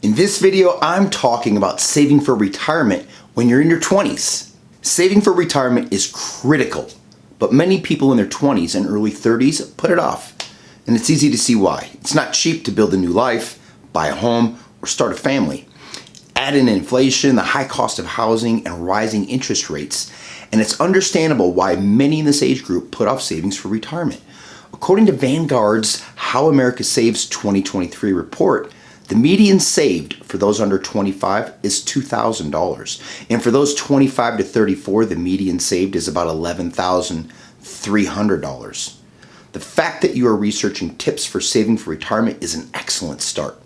In this video, I'm talking about saving for retirement when you're in your 20s. Saving for retirement is critical, but many people in their 20s and early 30s put it off. And it's easy to see why. It's not cheap to build a new life, buy a home, or start a family. Add in inflation, the high cost of housing, and rising interest rates, and it's understandable why many in this age group put off savings for retirement. According to Vanguard's How America Saves 2023 report, the median saved for those under 25 is $2,000. And for those 25 to 34, the median saved is about $11,300. The fact that you are researching tips for saving for retirement is an excellent start.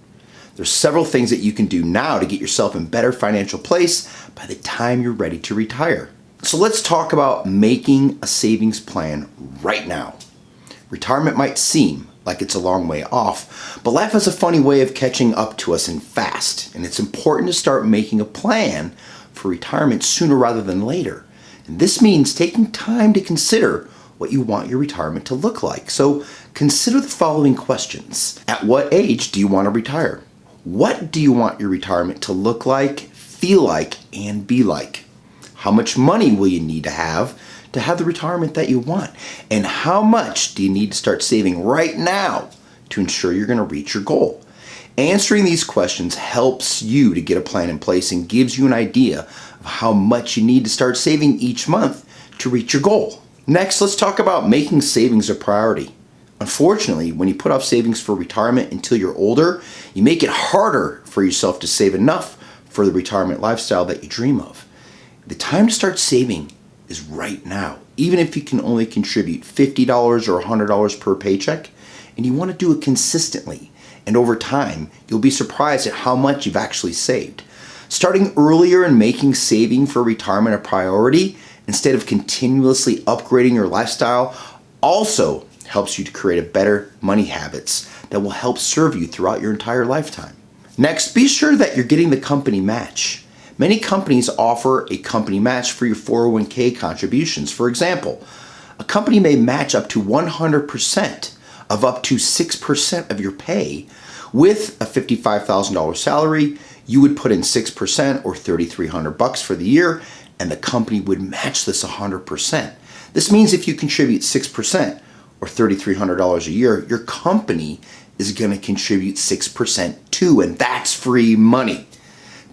There's several things that you can do now to get yourself in better financial place by the time you're ready to retire. So let's talk about making a savings plan right now. Retirement might seem like it's a long way off, but life has a funny way of catching up to us and fast, and it's important to start making a plan for retirement sooner rather than later. And this means taking time to consider what you want your retirement to look like. So consider the following questions. At what age do you want to retire? What do you want your retirement to look like, feel like, and be like? How much money will you need to have the retirement that you want? And how much do you need to start saving right now to ensure you're going to reach your goal? Answering these questions helps you to get a plan in place and gives you an idea of how much you need to start saving each month to reach your goal. Next, let's talk about making savings a priority. Unfortunately, when you put off savings for retirement until you're older, you make it harder for yourself to save enough for the retirement lifestyle that you dream of. The time to start saving is right now. Even if you can only contribute $50 or $100 per paycheck, and you want to do it consistently, and over time, you'll be surprised at how much you've actually saved. Starting earlier and making saving for retirement a priority, instead of continuously upgrading your lifestyle, also helps you to create a better money habits that will help serve you throughout your entire lifetime. Next, be sure that you're getting the company match. Many companies offer a company match for your 401k contributions. For example, a company may match up to 100% of up to 6% of your pay. With a $55,000 salary, you would put in 6% or $3,300 for the year, and the company would match this 100%. This means if you contribute 6% or $3,300 a year, your company is going to contribute 6% too, and that's free money.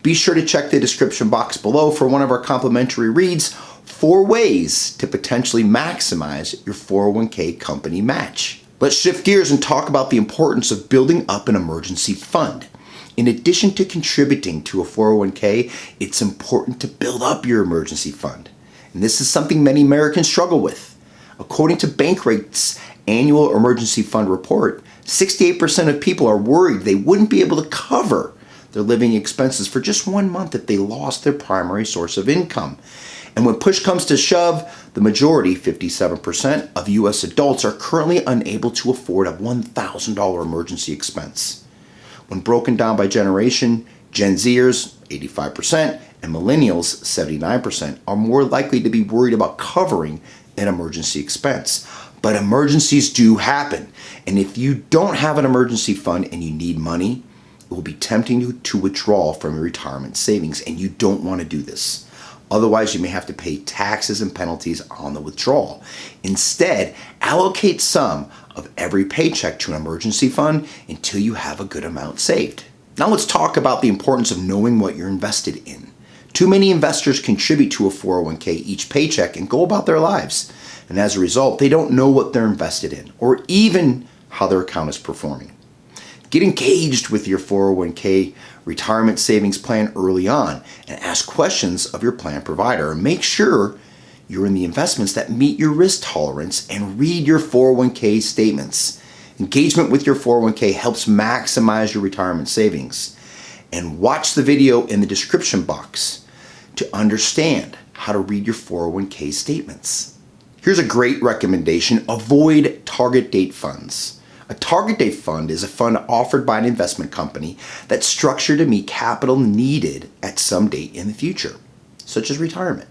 Be sure to check the description box below for one of our complimentary reads, 4 ways to potentially maximize your 401k company match. Let's shift gears and talk about the importance of building up an emergency fund. In addition to contributing to a 401k, it's important to build up your emergency fund. And this is something many Americans struggle with. According to Bankrate's annual emergency fund report, 68% of people are worried they wouldn't be able to cover their living expenses for just 1 month if they lost their primary source of income. And when push comes to shove, the majority, 57% of U.S. adults, are currently unable to afford a $1,000 emergency expense. When broken down by generation, Gen Zers, 85%, and millennials, 79%, are more likely to be worried about covering an emergency expense. But emergencies do happen. And if you don't have an emergency fund and you need money, it will be tempting to withdraw from your retirement savings, and you don't want to do this. Otherwise, you may have to pay taxes and penalties on the withdrawal. Instead, allocate some of every paycheck to an emergency fund until you have a good amount saved. Now let's talk about the importance of knowing what you're invested in. Too many investors contribute to a 401k each paycheck and go about their lives. And as a result, they don't know what they're invested in or even how their account is performing. Get engaged with your 401k retirement savings plan early on and ask questions of your plan provider. And make sure you're in the investments that meet your risk tolerance and read your 401k statements. Engagement with your 401k helps maximize your retirement savings. And watch the video in the description box to understand how to read your 401k statements. Here's a great recommendation: avoid target date funds. A target date fund is a fund offered by an investment company that's structured to meet capital needed at some date in the future, such as retirement.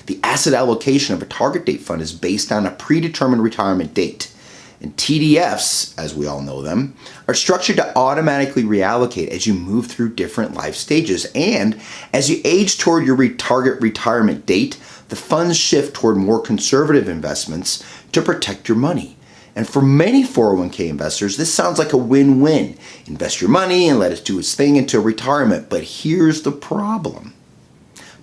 The asset allocation of a target date fund is based on a predetermined retirement date. And TDFs, as we all know them, are structured to automatically reallocate as you move through different life stages. And as you age toward your target retirement date, the funds shift toward more conservative investments to protect your money. And for many 401k investors, this sounds like a win-win. Invest your money and let it do its thing until retirement. But here's the problem.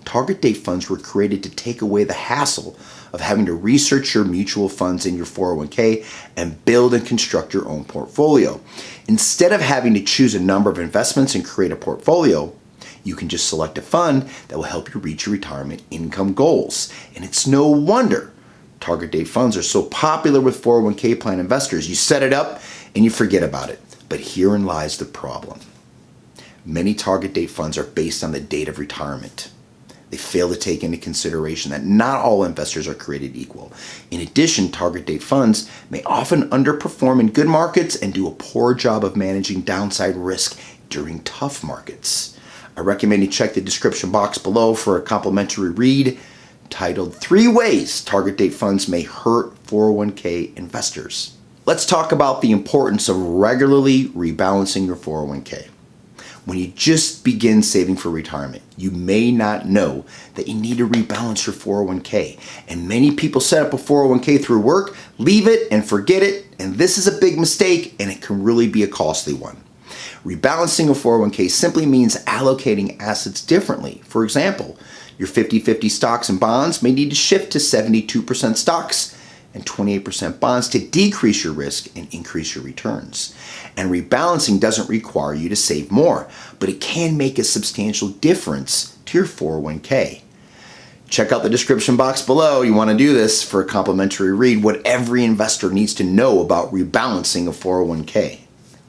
Target date funds were created to take away the hassle of having to research your mutual funds in your 401k and build and construct your own portfolio. Instead of having to choose a number of investments and create a portfolio, you can just select a fund that will help you reach your retirement income goals. And it's no wonder target date funds are so popular with 401k plan investors. You set it up and you forget about it. But herein lies the problem. Many target date funds are based on the date of retirement. They fail to take into consideration that not all investors are created equal. In addition, target date funds may often underperform in good markets and do a poor job of managing downside risk during tough markets. I recommend you check the description box below for a complimentary read titled 3 Ways Target Date Funds May Hurt 401k Investors. Let's talk about the importance of regularly rebalancing your 401k. When you just begin saving for retirement, you may not know that you need to rebalance your 401k. And many people set up a 401k through work, leave it and forget it, and this is a big mistake and it can really be a costly one. Rebalancing a 401k simply means allocating assets differently. For example, your 50-50 stocks and bonds may need to shift to 72% stocks and 28% bonds to decrease your risk and increase your returns. And rebalancing doesn't require you to save more, but it can make a substantial difference to your 401k. Check out the description box below. You want to do this for a complimentary read, what every investor needs to know about rebalancing a 401k.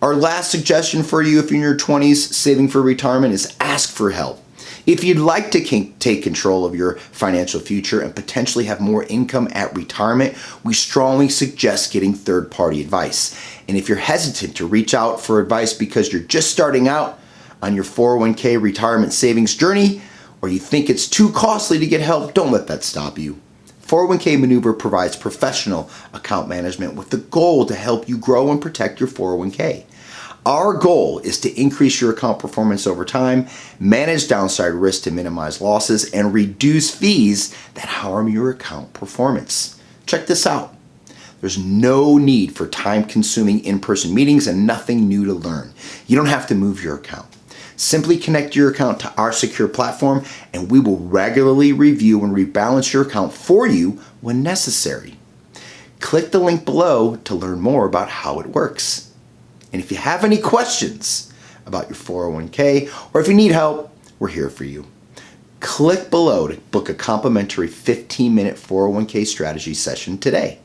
Our last suggestion for you if you're in your 20s saving for retirement is ask for help. If you'd like to take control of your financial future and potentially have more income at retirement, we strongly suggest getting third-party advice. And if you're hesitant to reach out for advice because you're just starting out on your 401k retirement savings journey, or you think it's too costly to get help, don't let that stop you. 401k Maneuver provides professional account management with the goal to help you grow and protect your 401k. Our goal is to increase your account performance over time, manage downside risk to minimize losses, and reduce fees that harm your account performance. Check this out. There's no need for time-consuming in-person meetings and nothing new to learn. You don't have to move your account. Simply connect your account to our secure platform and we will regularly review and rebalance your account for you when necessary. Click the link below to learn more about how it works. And if you have any questions about your 401k or if you need help, we're here for you. Click below to book a complimentary 15-minute 401k strategy session today.